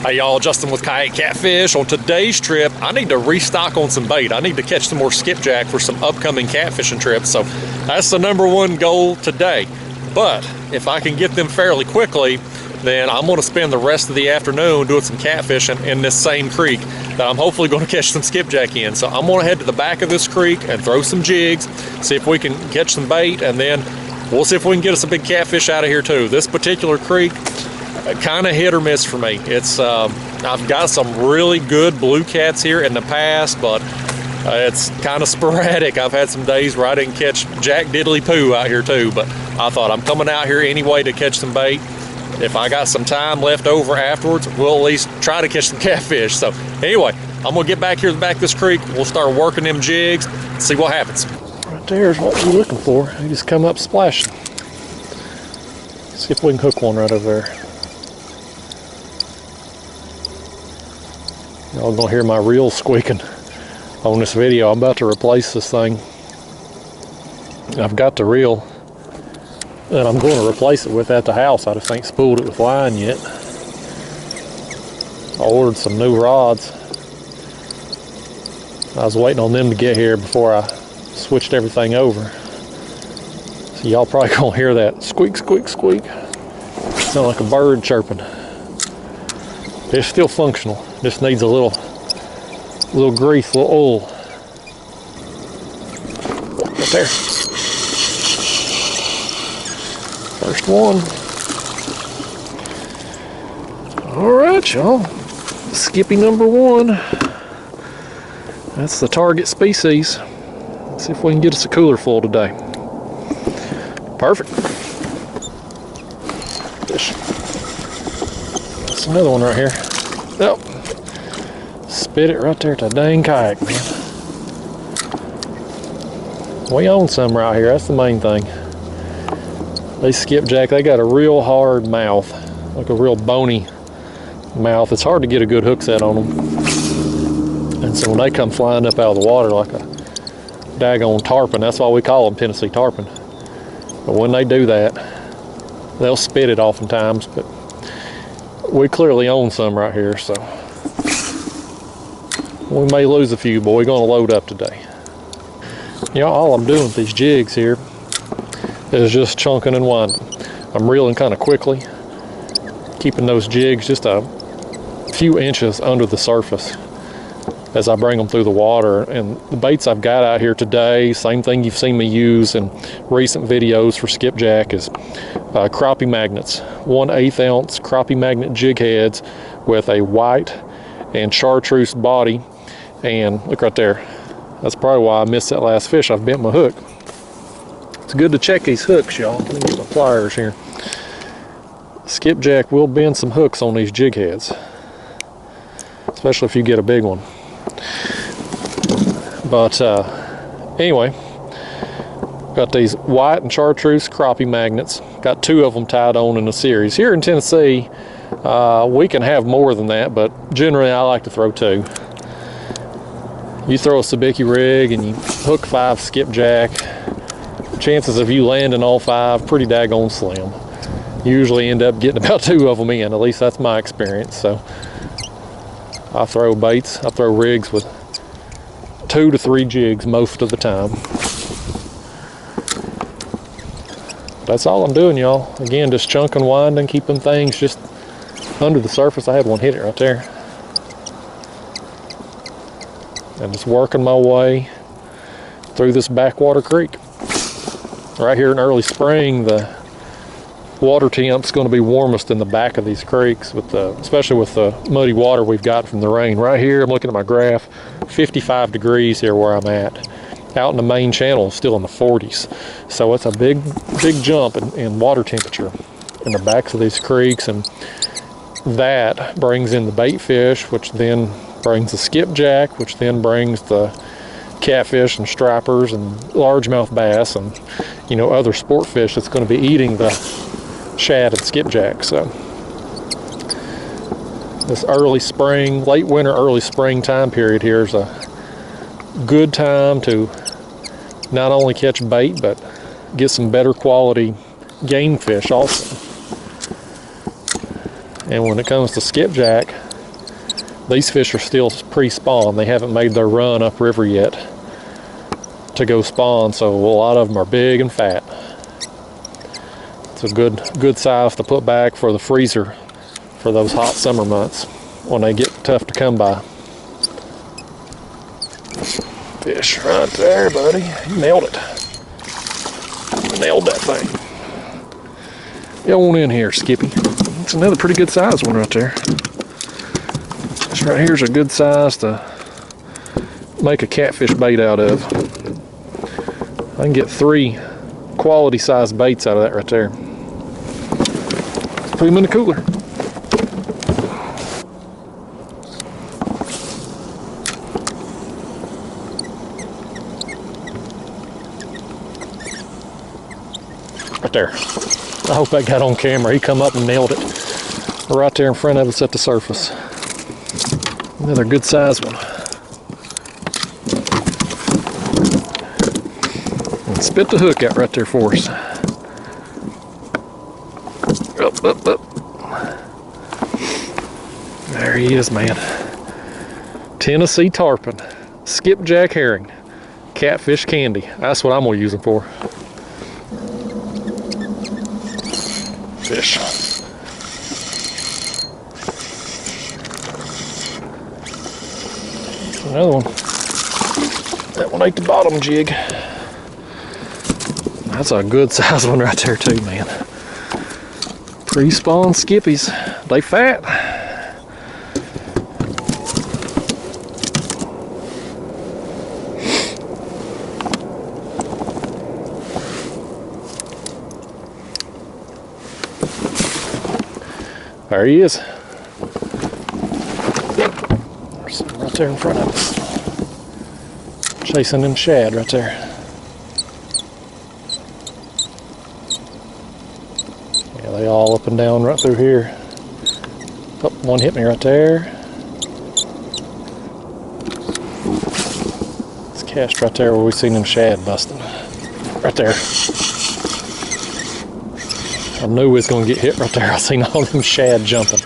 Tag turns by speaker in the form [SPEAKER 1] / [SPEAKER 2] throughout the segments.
[SPEAKER 1] Hey y'all, Justin with Kayak Catfish. On today's trip, I need to restock on some bait. I need to catch some more skipjack for some upcoming catfishing trips. So that's the #1 goal today. But if I can get them fairly quickly, then I'm going to spend the rest of the afternoon doing some catfishing in this same creek that I'm hopefully going to catch some skipjack in. So I'm going to head to the back of this creek and throw some jigs, see if we can catch some bait, and then we'll see if we can get us a big catfish out of here too. This particular creek, kind of hit or miss for me. It's I've got some really good blue cats here in the past, but it's kind of sporadic. I've had some days where I didn't catch jack diddly poo out here too, but I thought I'm coming out here anyway to catch some bait. If I got some time left over afterwards, we'll at least try to catch some catfish. So anyway, I'm gonna get back here to the back of this creek. We'll start working them jigs, see what happens. Right there's what we're looking for. He just come up splashing. See if we can hook one right over there. Y'all gonna hear my reel squeaking on this video. I'm about to replace this thing. I've got the reel that I'm going to replace it with at the house. I just ain't spooled it with line yet. I ordered some new rods. I was waiting on them to get here before I switched everything over. So y'all probably gonna hear that squeak, squeak, squeak. Sound like a bird chirping. It's still functional. Just needs a little grease, a little oil. Right there. First one. All right, y'all. Skippy #1. That's the target species. Let's see if we can get us a cooler full today. Perfect. Fish. That's another one right here. Oh. Spit it right there at the dang kayak, man. We own some right here, that's the main thing. These skipjack, they got a real hard mouth, like a real bony mouth. It's hard to get a good hook set on them. And so when they come flying up out of the water like a daggone tarpon, that's why we call them Tennessee tarpon. But when they do that, they'll spit it oftentimes, but we clearly own some right here, so we may lose a few, but we're going to load up today. You know, all I'm doing with these jigs here is just chunking and winding. I'm reeling kind of quickly, keeping those jigs just a few inches under the surface as I bring them through the water. And the baits I've got out here today, same thing you've seen me use in recent videos for skipjack, is crappie magnets. 1/8 ounce crappie magnet jig heads with a white and chartreuse body. And look right there, that's probably why I missed that last fish. I've bent my hook. It's good to check these hooks, y'all. Let me get my pliers here. Skipjack will bend some hooks on these jig heads, especially if you get a big one. But anyway, got these white and chartreuse crappie magnets. Got 2 of them tied on in a series. Here in Tennessee, we can have more than that, but generally I like to throw 2. You throw a sabiki rig and you hook 5 skipjack, chances of you landing all 5 pretty daggone slim. You usually end up getting about 2 of them in, at least that's my experience. So I throw baits, I throw rigs with 2 to 3 jigs most of the time. That's all I'm doing, y'all. Again, just chunking, winding, keeping things just under the surface. I had one hit it right there. And just working my way through this backwater creek. Right here in early spring, the water temp's going to be warmest in the back of these creeks, especially with the muddy water we've got from the rain. Right here, I'm looking at my graph, 55 degrees here where I'm at. Out in the main channel, it's still in the 40s. So it's a big jump in water temperature in the backs of these creeks, and that brings in the bait fish, which then brings the skipjack, which then brings the catfish and stripers and largemouth bass and, you know, other sport fish that's going to be eating the shad and skipjack. So this early spring, late winter, early spring time period here is a good time to not only catch bait, but get some better quality game fish also. And when it comes to skipjack, These fish are still pre-spawn. They haven't made their run upriver yet to go spawn, so a lot of them are big and fat. It's a good size to put back for the freezer for those hot summer months when they get tough to come by. Fish right there, buddy. You nailed it. Nailed that thing. Get on in here, Skippy. It's another pretty good size one right there. This right here's a good size to make a catfish bait out of. I can get 3 quality sized baits out of that right there. Put them in the cooler. Right there. I hope that got on camera. He come up and nailed it right there in front of us at the surface. Another good sized one. And spit the hook out right there for us. Up, up, up. There he is, man. Tennessee tarpon, skipjack herring, catfish candy. That's what I'm gonna use them for. Fish. Another one. That one ate the bottom jig. That's a good size one right there too, man. Pre-spawn skippies. They fat. There he is. There's some right there in front of us. Chasing them shad right there. Yeah, they all up and down right through here. Oh, one hit me right there. It's cast right there where we seen them shad busting. Right there. I knew we was going to get hit right there. I seen all them shad jumping.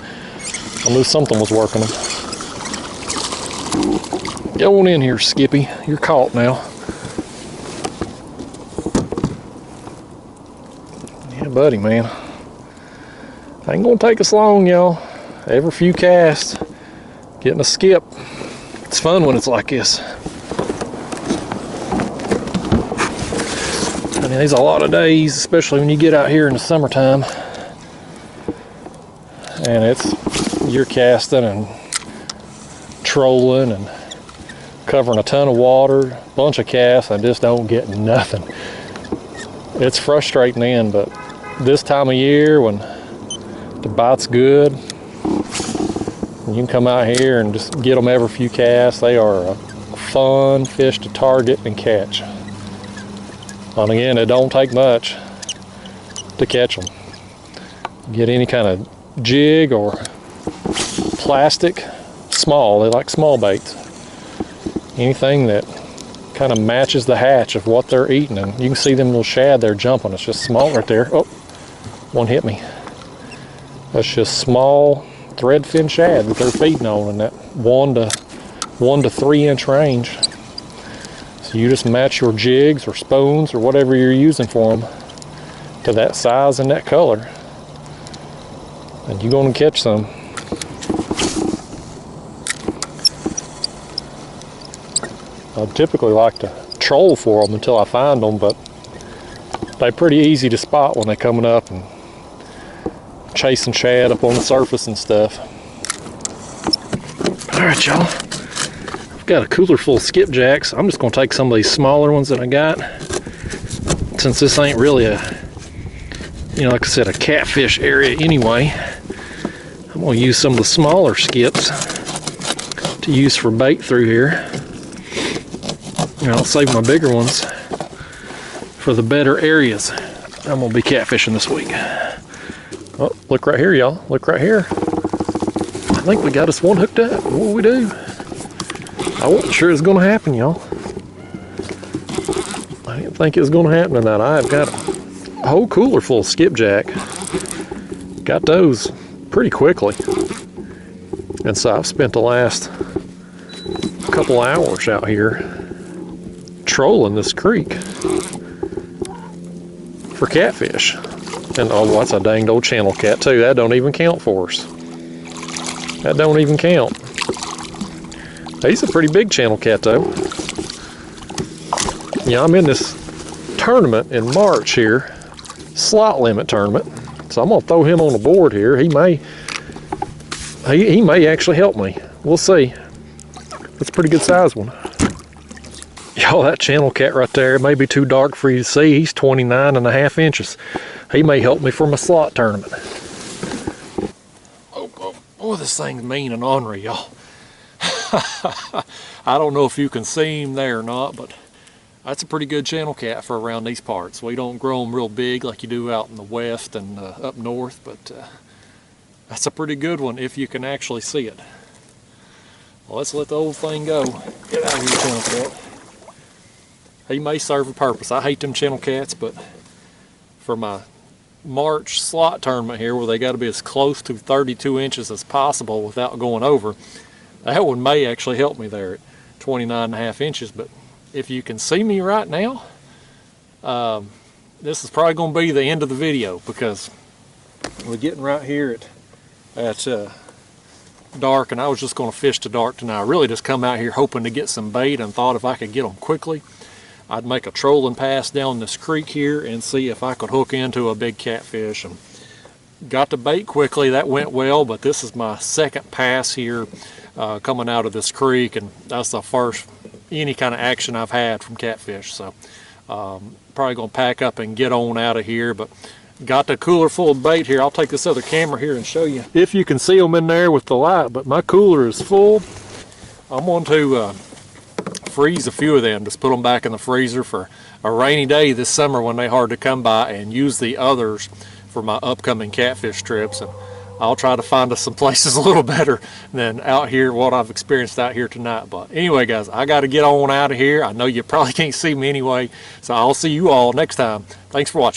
[SPEAKER 1] I knew something was working them. Get on in here, Skippy. You're caught now. Yeah, buddy, man. Ain't going to take us long, y'all. Every few casts, getting a skip. It's fun when it's like this. I mean, there's a lot of days, especially when you get out here in the summertime, and you're casting and trolling and covering a ton of water, bunch of casts, and just don't get nothing. It's frustrating then, but this time of year when the bite's good, you can come out here and just get them every few casts. They are a fun fish to target and catch. And again, it don't take much to catch them. Get any kind of jig or plastic, small, they like small baits. Anything that kind of matches the hatch of what they're eating. And you can see them little shad there jumping. It's just small right there. Oh, one hit me. That's just small threadfin shad that they're feeding on in that 1 to 3 inch range. So you just match your jigs or spoons or whatever you're using for them to that size and that color, and you're going to catch some. I typically like to troll for them until I find them, but they're pretty easy to spot when they're coming up and chasing shad up on the surface and stuff. All right, y'all. Got a cooler full of skipjacks. I'm just going to take some of these smaller ones that I got, since this ain't really like I said, a catfish area anyway. I'm going to use some of the smaller skips to use for bait through here. And I'll save my bigger ones for the better areas I'm going to be catfishing this week. Oh, look right here, y'all. Look right here. I think we got us one hooked up. What do we do? I wasn't sure it was going to happen, y'all. I didn't think it was going to happen tonight. I've got a whole cooler full of skipjack. Got those pretty quickly. And so I've spent the last couple hours out here trolling this creek for catfish. And oh, that's a danged old channel cat too. That don't even count for us. That don't even count. He's a pretty big channel cat though. Yeah, I'm in this tournament in March here, slot limit tournament. So I'm gonna throw him on the board here. He may actually help me. We'll see. That's a pretty good size one. Y'all, that channel cat right there, it may be too dark for you to see. He's 29.5 inches. He may help me for my slot tournament. Oh, this thing's mean and ornery, y'all. I don't know if you can see him there or not, but that's a pretty good channel cat for around these parts. We don't grow them real big like you do out in the west and up north, but that's a pretty good one if you can actually see it. Well, let's let the old thing go. Get out of here, channel cat. He may serve a purpose. I hate them channel cats, but for my March slot tournament here, where they got to be as close to 32 inches as possible without going over, that one may actually help me there at 29.5 inches. But if you can see me right now, this is probably going to be the end of the video, because we're getting right here at dark, and I was just going to fish to dark tonight. I really just come out here hoping to get some bait, and thought if I could get them quickly, I'd make a trolling pass down this creek here and see if I could hook into a big catfish. And got the bait quickly. That went well, but this is my second pass here coming out of this creek, and that's the first any kind of action I've had from catfish. So probably gonna pack up and get on out of here, but got the cooler full of bait here. I'll take this other camera here and show you if you can see them in there with the light, but my cooler is full. I'm going to freeze a few of them, just put them back in the freezer for a rainy day this summer when they're hard to come by, and use the others for my upcoming catfish trips. And I'll try to find us some places a little better than out here, what I've experienced out here tonight. But anyway, guys, I got to get on out of here. I know you probably can't see me anyway, so I'll see you all next time. Thanks for watching.